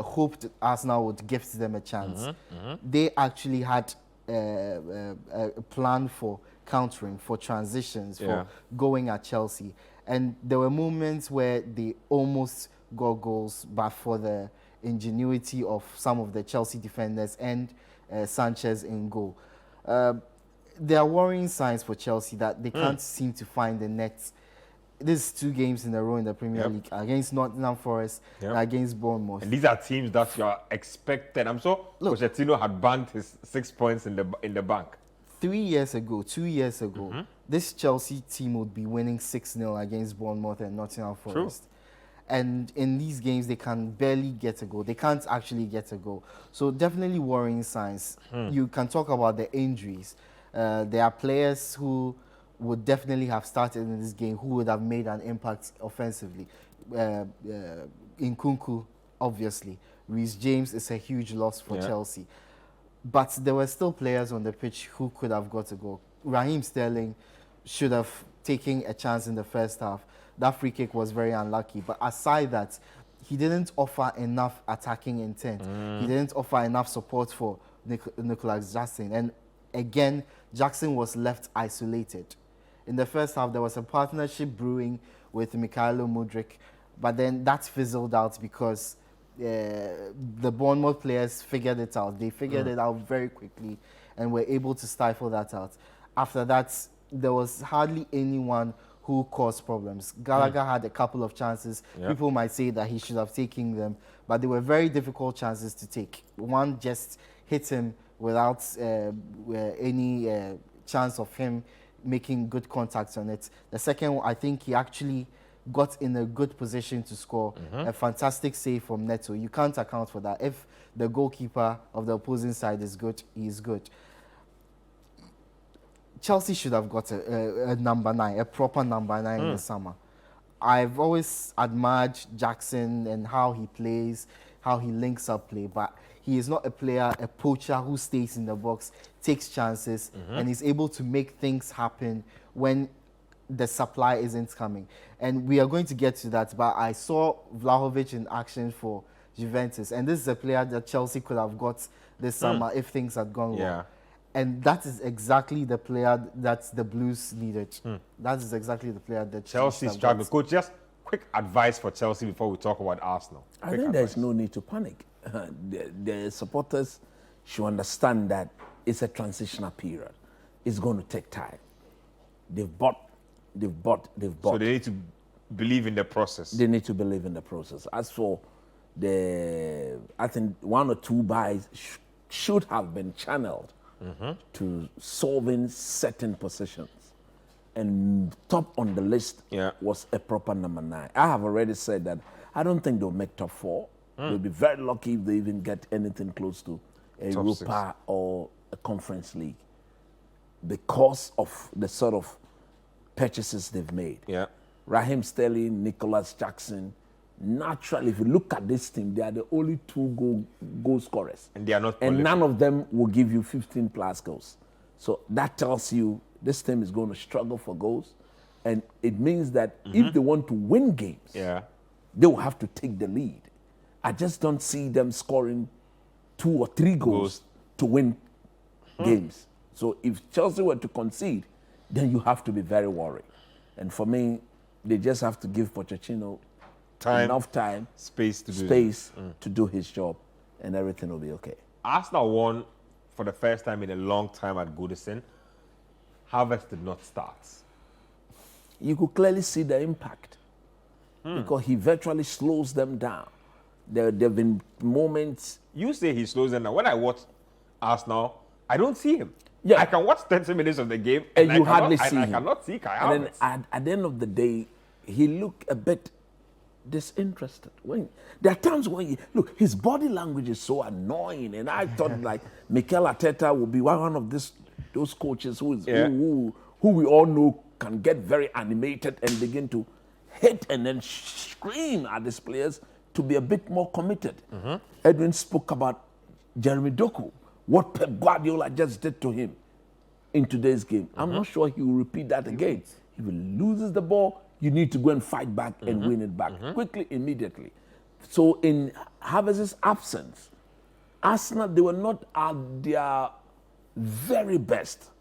hoped Arsenal would gift them a chance. They actually had a plan for countering, for transitions, for going at Chelsea. And there were moments where they almost got goals, but for the ingenuity of some of the Chelsea defenders and Sanchez in goal. There are worrying signs for Chelsea that they can't seem to find the net. This is 2 games in a row in the Premier League against Nottingham Forest and against Bournemouth. And these are teams that you are expected. I'm sure Pochettino had banked his 6 points in the bank. 2 years ago, this Chelsea team would be winning 6-0 against Bournemouth and Nottingham Forest. And in these games, they can barely get a goal. They can't actually get a goal. So definitely worrying signs. You can talk about the injuries. There are players who would definitely have started in this game, who would have made an impact offensively. Nkunku, obviously. Reece James is a huge loss for Chelsea. But there were still players on the pitch who could have got a goal. Raheem Sterling should have taken a chance in the first half. That free kick was very unlucky. But aside that, he didn't offer enough attacking intent. He didn't offer enough support for Nicholas Jackson. And again, Jackson was left isolated. In the first half, there was a partnership brewing with Mykhailo Mudryk, but then that fizzled out because the Bournemouth players figured it out. They figured it out very quickly and were able to stifle that out. After that, there was hardly anyone who caused problems. Gallagher had a couple of chances. People might say that he should have taken them, but they were very difficult chances to take. One just hit him without any chance of him making good contact on it. The second one, I think he actually got in a good position to score. A fantastic save from Neto. You can't account for that. If the goalkeeper of the opposing side is good, he is good. Chelsea should have got a number 9, a proper number 9 in the summer. I've always admired Jackson and how he plays, how he links up play, but he is not a player, a poacher who stays in the box, takes chances, and is able to make things happen when the supply isn't coming. And we are going to get to that, but I saw Vlahovic in action for Juventus, and this is a player that Chelsea could have got this summer if things had gone well. And that is exactly the player that the Blues needed. That is exactly the player that Chelsea struggled. Coach, just quick advice for Chelsea before we talk about Arsenal. I think there's no need to panic. The supporters should understand that it's a transitional period. It's going to take time. They've bought. So they need to believe in the process. They need to believe in the process. As for I think 1 or 2 buys should have been channeled to solving certain positions. And top on the list was a proper number 9. I have already said that I don't think they'll make top 4. They'll be very lucky if they even get anything close to a top Europa 6 or a Conference League because of the sort of purchases they've made. Raheem Sterling, Nicholas Jackson. Naturally, if you look at this team, they are the only 2 goal scorers. And they are not And prolific. none of them will give you 15 plus goals. So that tells you this team is going to struggle for goals. And it means that if they want to win games, they will have to take the lead. I just don't see them scoring 2 or 3 goals to win games. So if Chelsea were to concede, then you have to be very worried. And for me, they just have to give Pochettino enough time, space to do his job, and everything will be okay. Arsenal won for the first time in a long time at Goodison. Havertz did not start. You could clearly see the impact because he virtually slows them down. There have been moments. You say he slows them down. When I watch Arsenal, I don't see him. Yeah. I can watch 30 minutes of the game And you hardly see him. I cannot see Kai And Havertz. then at the end of the day, he looked a bit disinterested. There are times when look, his body language is so annoying, and I thought like Mikel Arteta would be one of those coaches who we all know can get very animated and begin to hit and then scream at his players to be a bit more committed. Edwin spoke about Jeremy Doku, what Pep Guardiola just did to him in today's game. I'm not sure he will repeat that again. If he loses the ball, you need to go and fight back and win it back quickly, immediately. So in Havertz's absence, Arsenal, they were not at their very best.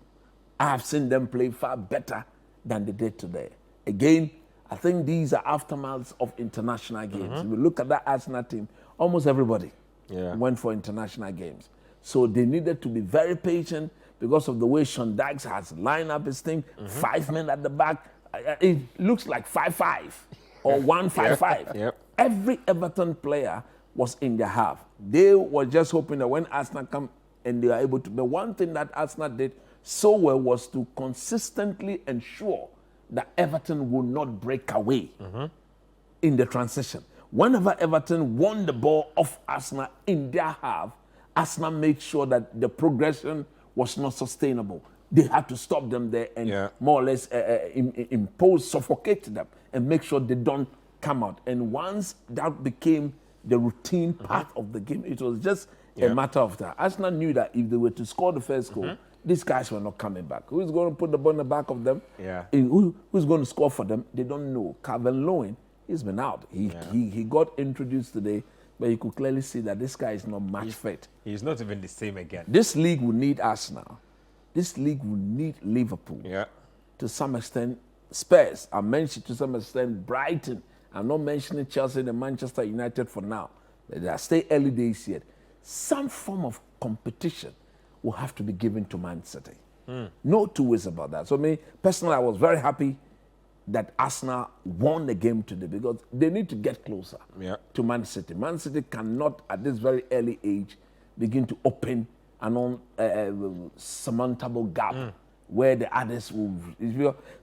I have seen them play far better than they did today. Again, I think these are aftermaths of international games. If you look at that Arsenal team, almost everybody went for international games. So they needed to be very patient because of the way Sean Dykes has lined up his team, 5 men at the back. It looks like 5-5 or 1-5-5. Every Everton player was in their half. They were just hoping that when Arsenal come and they are able to. The one thing that Arsenal did so well was to consistently ensure that Everton would not break away in the transition. Whenever Everton won the ball off Arsenal in their half, Arsenal made sure that the progression was not sustainable. They had to stop them there and more or less impose, suffocate them and make sure they don't come out. And once that became the routine part of the game, it was just a matter of time. Arsenal knew that if they were to score the first goal, these guys were not coming back. Who's going to put the ball in the back of them? Who's going to score for them? They don't know. Calvin Lewin, he's been out. He got introduced today, but you could clearly see that this guy is not match fit. He's not even the same again. This league will need Arsenal. This league will need Liverpool. To some extent, Spurs. I mentioned to some extent Brighton. I'm not mentioning Chelsea and Manchester United for now. They are still early days yet. Some form of competition will have to be given to Man City. No two ways about that. So me, personally, I was very happy that Arsenal won the game today because they need to get closer to Man City. Man City cannot, at this very early age, begin to open an unsurmountable gap where the others will...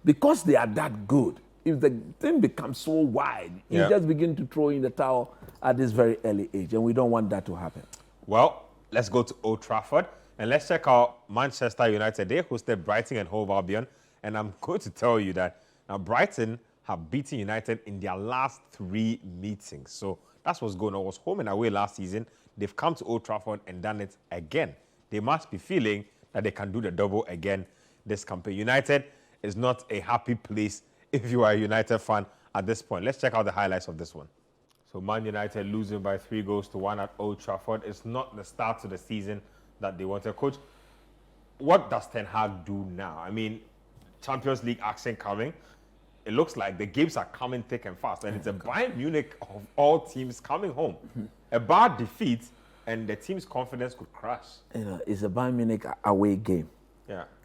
Because they are that good, if the thing becomes so wide, you just begin to throw in the towel at this very early age, and we don't want that to happen. Well, let's go to Old Trafford, and let's check out Manchester United. They hosted Brighton and Hove Albion, and I'm going to tell you that now Brighton have beaten United in their last 3 meetings. So that's what's going on. It was home and away last season. They've come to Old Trafford and done it again. They must be feeling that they can do the double again this campaign. United is not a happy place if you are a United fan at this point. Let's check out the highlights of this one. So Man United losing by 3-1 at Old Trafford. It's not the start to the season that they wanted. Coach, what does Ten Hag do now? I mean, Champions League action coming. It looks like the games are coming thick and fast. And it's a Bayern Munich of all teams coming home. A bad defeat, and the team's confidence could crash. It's a Bayern Munich away game.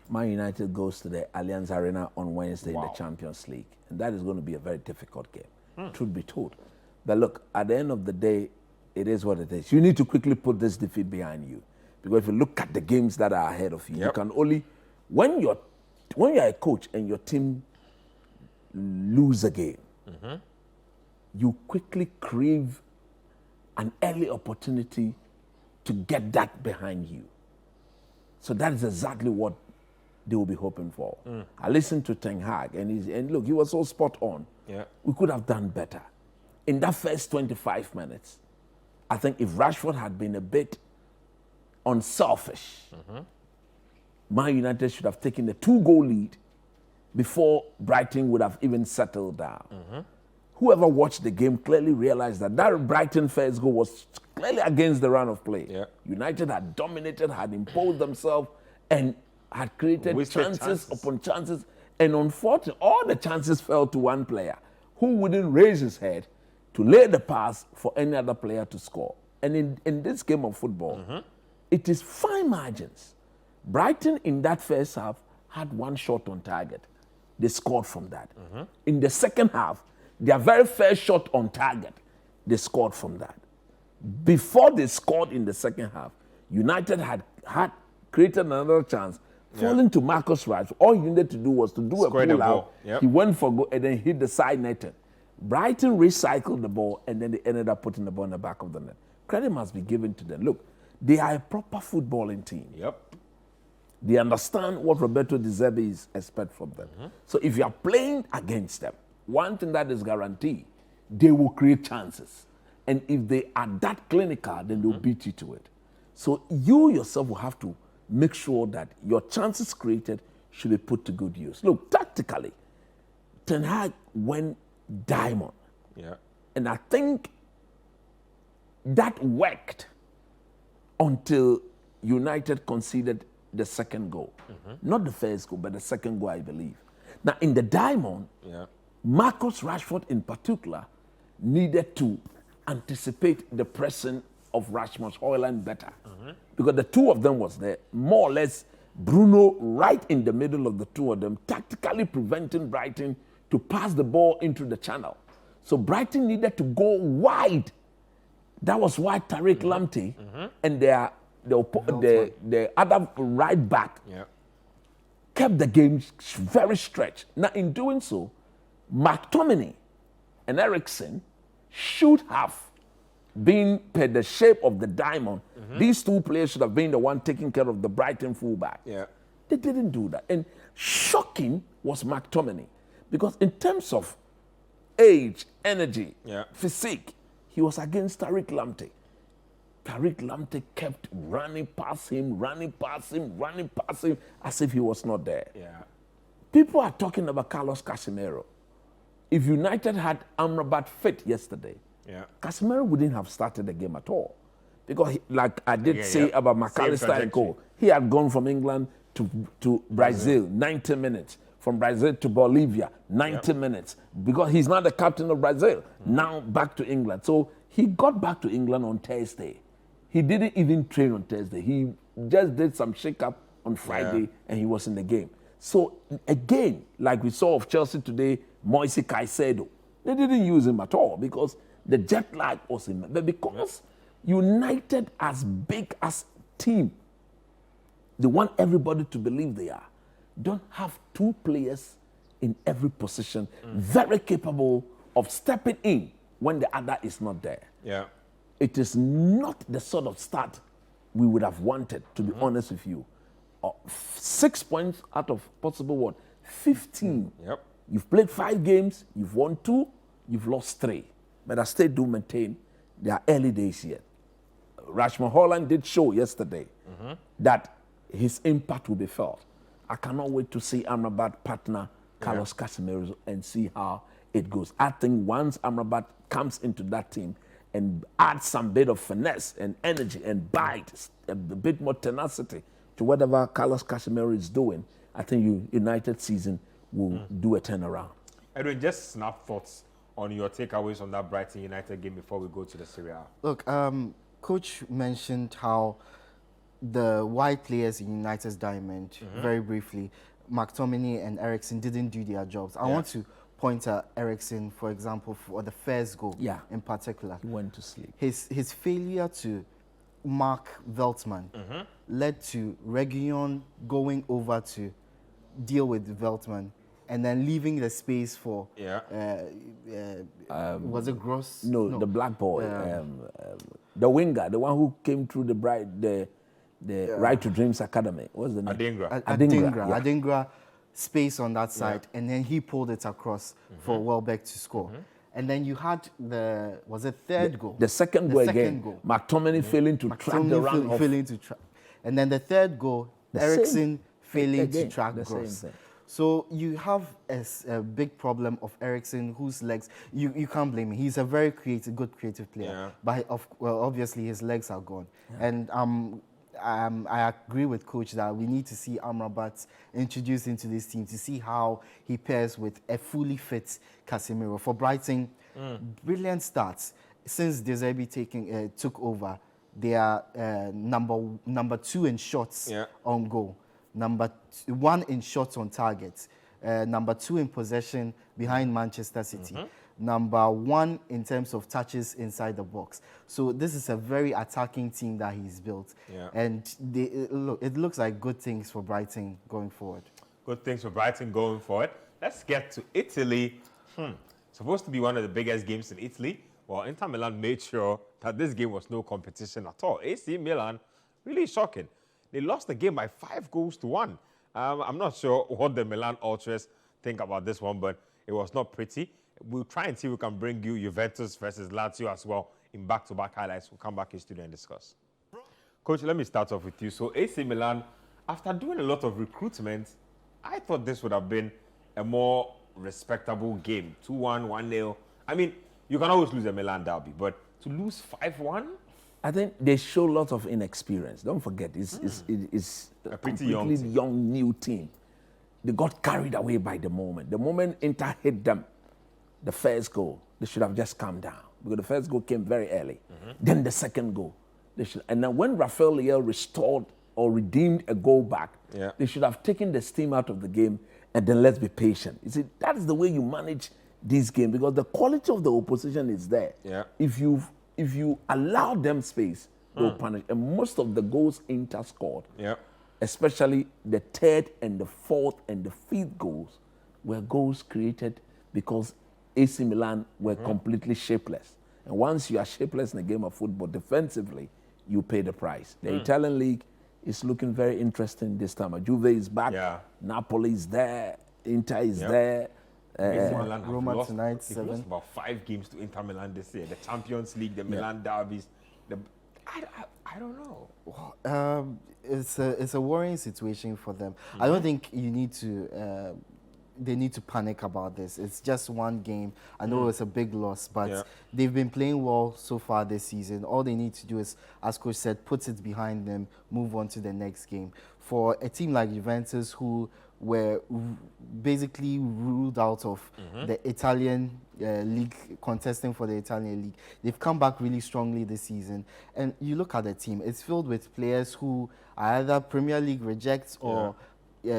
Man United goes to the Allianz Arena on Wednesday in the Champions League. And that is going to be a very difficult game, truth be told. But look, at the end of the day, it is what it is. You need to quickly put this defeat behind you. Because if you look at the games that are ahead of you, you can only... When you're a coach and your team lose a game, you quickly crave an early opportunity to get that behind you. So that is exactly what they will be hoping for. I listened to Ten Hag, and look, he was so spot on. We could have done better. In that first 25 minutes, I think if Rashford had been a bit unselfish, Man United should have taken a 2-goal lead before Brighton would have even settled down. Whoever watched the game clearly realized that Brighton first goal was clearly against the run of play. United had dominated, had imposed themselves, and had created chances upon chances. And unfortunately, all the chances fell to one player who wouldn't raise his head to lay the pass for any other player to score. And in this game of football, it is fine margins. Brighton in that first half had 1 shot on target. They scored from that. In the second half, their very first shot on target, they scored from that. Before they scored in the second half, United had created another chance, falling to Marcus Rashford. All he needed to do was to do a pull out. He went for goal and then hit the side netting. Brighton recycled the ball and then they ended up putting the ball in the back of the net. Credit must be given to them. Look, they are a proper footballing team. They understand what Roberto De Zerbi expects from them. So if you are playing against them, one thing that is guaranteed, they will create chances. And if they are that clinical, then they'll beat you to it. So you yourself will have to make sure that your chances created should be put to good use. Look, tactically, Ten Hag went diamond. And I think that worked until United conceded the second goal. Not the first goal, but the second goal, I believe. Now, in the diamond, Marcus Rashford in particular needed to anticipate the pressing of Rasmus Højlund better. Because the two of them was there, more or less Bruno right in the middle of the two of them, tactically preventing Brighton to pass the ball into the channel. So Brighton needed to go wide. That was why Tariq Lamptey and the other right back kept the game very stretched. Now, in doing so, McTominay and Eriksen should have been per the shape of the diamond. These two players should have been the one taking care of the Brighton fullback. They didn't do that. And shocking was McTominay, because in terms of age, energy, physique, he was against Tariq Lamptey. Tariq Lamptey kept running past him, as if he was not there. Yeah. People are talking about Carlos Casemiro. If United had Amrabat fit yesterday, Casemiro wouldn't have started the game at all. Because, like I did say about McAllister and Cole, he had gone from England to Brazil, 90 minutes. From Brazil to Bolivia, 90 minutes. Because he's not the captain of Brazil. Now back to England. So he got back to England on Thursday. He didn't even train on Thursday. He just did some shake-up on Friday, and he was in the game. So again, like we saw of Chelsea today, Moise Caicedo, they didn't use him at all because the jet lag was in. But because United, as big as team, they want everybody to believe they are, don't have two players in every position very capable of stepping in when the other is not there. Yeah. It is not the sort of start we would have wanted, to be honest with you. 6 points out of possible 15. Yep. You've played 5 games, you've won 2, you've lost 3. But I still do maintain there are early days yet. Rashmon Holland did show yesterday that his impact will be felt. I cannot wait to see Amrabat partner Carlos Casemiro and see how it goes. I think once Amrabat comes into that team and adds some bit of finesse and energy and bite, a bit more tenacity to whatever Carlos Casemiro is doing, I think United season will do a turnaround. Edwin, just snap thoughts on your takeaways from that Brighton United game before we go to the Serie A. Look, Coach mentioned how the wide players in United's diamond, very briefly, McTominay and Eriksen didn't do their jobs. I want to point at Eriksen, for example, for the first goal in particular. He went to sleep. His failure to mark Veltman led to Reguilon going over to deal with Veltman and then leaving the space for was it Gross? No, the black boy, the winger, the one who came through the Right to Dreams Academy. What's the name? Adingra space on that side, and then he pulled it across for Welbeck to score. And then you had the third goal? The second goal again. McTominay failing to track the run off. And then the third goal, Eriksen failing to track Gross. So you have a big problem of Eriksen, whose legs, you can't blame him. He's a very good creative player. But obviously his legs are gone. And I agree with Coach that we need to see Amrabat introduced into this team to see how he pairs with a fully fit Casemiro. For Brighton, brilliant starts. Since De Zerbi took over, they are number 2 in shots on goal, number 1 in shots on target, number 2 in possession behind Manchester City. Number 1 in terms of touches inside the box. So this is a very attacking team that he's built. And it looks like good things for Brighton going forward. Good things for Brighton going forward. Let's get to Italy. Supposed to be one of the biggest games in Italy. Well, Inter Milan made sure that this game was no competition at all. AC Milan, really shocking. They lost the game by 5-1. I'm not sure what the Milan ultras think about this one, but it was not pretty. We'll try and see if we can bring you Juventus versus Lazio as well in back-to-back highlights. We'll come back in studio and discuss. Coach, let me start off with you. So AC Milan, after doing a lot of recruitment, I thought this would have been a more respectable game. 2-1, 1-0. I mean, you can always lose a Milan derby, but to lose 5-1? I think they show lots of inexperience. Don't forget, it's a pretty young new team. They got carried away by the moment. The moment Inter hit them, the first goal, they should have just calmed down because the first goal came very early. Then the second goal, and then when Rafael Leao restored or redeemed a goal back, they should have taken the steam out of the game and then let's be patient. You see, that is the way you manage this game because the quality of the opposition is there. If you allow them space, they'll punish. And most of the goals Inter scored, especially the third and the fourth and the fifth goals, were goals created because AC Milan were completely shapeless. And once you are shapeless in a game of football, defensively, you pay the price. The Italian league is looking very interesting this time. Juve is back. Yeah. Napoli is there. Inter is Yep. there. AC Milan have Roma lost, tonight, they've 7. lost about 5 games to Inter Milan this year. The Champions League, the Milan derbies. I don't know. It's a worrying situation for them. I don't think you need to. They need to panic about this. It's just one game. I know it's a big loss, but they've been playing well so far this season. All they need to do is, as coach said, put it behind them, move on to the next game. For a team like Juventus, who were basically ruled out of the Italian league, contesting for the Italian league, they've come back really strongly this season. And you look at the team, it's filled with players who are either Premier League rejects or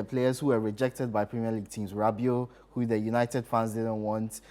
players who were rejected by Premier League teams. Rabiot, who the United fans didn't want.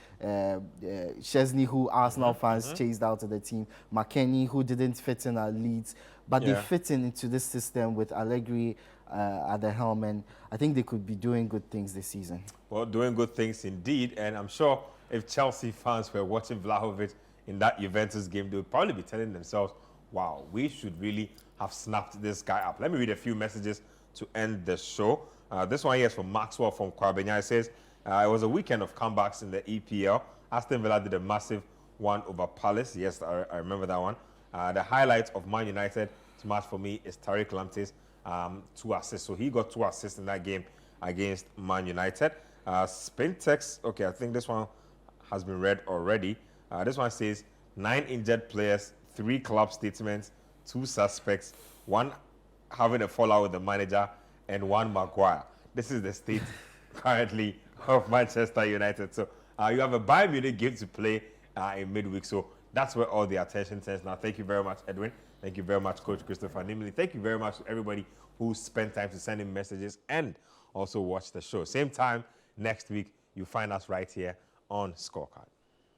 Chesney, who Arsenal fans chased out of the team. McKennie, who didn't fit in at Leeds. But they fit into this system with Allegri at the helm, and I think they could be doing good things this season. Well, doing good things indeed, and I'm sure if Chelsea fans were watching Vlahovic in that Juventus game, they would probably be telling themselves, wow, we should really have snapped this guy up. Let me read a few messages to end the show. This one here is from Maxwell from Kwabenya. It says, it was a weekend of comebacks in the EPL. Aston Villa did a massive one over Palace. Yes, I remember that one. The highlight of Man United's match for me is Tariq Lamptey's 2 assists. So he got 2 assists in that game against Man United. Spintex, okay, I think this one has been read already. This one says 9 injured players, 3 club statements, 2 suspects, 1 having a fallout with the manager, and 1 Maguire. This is the state currently of Manchester United. So you have a Bayern Munich game to play in midweek. So that's where all the attention turns now. Thank you very much, Edwin. Thank you very much, Coach Christopher Nimley. Thank you very much to everybody who spent time to send in messages and also watch the show. Same time next week, you find us right here on Scorecard.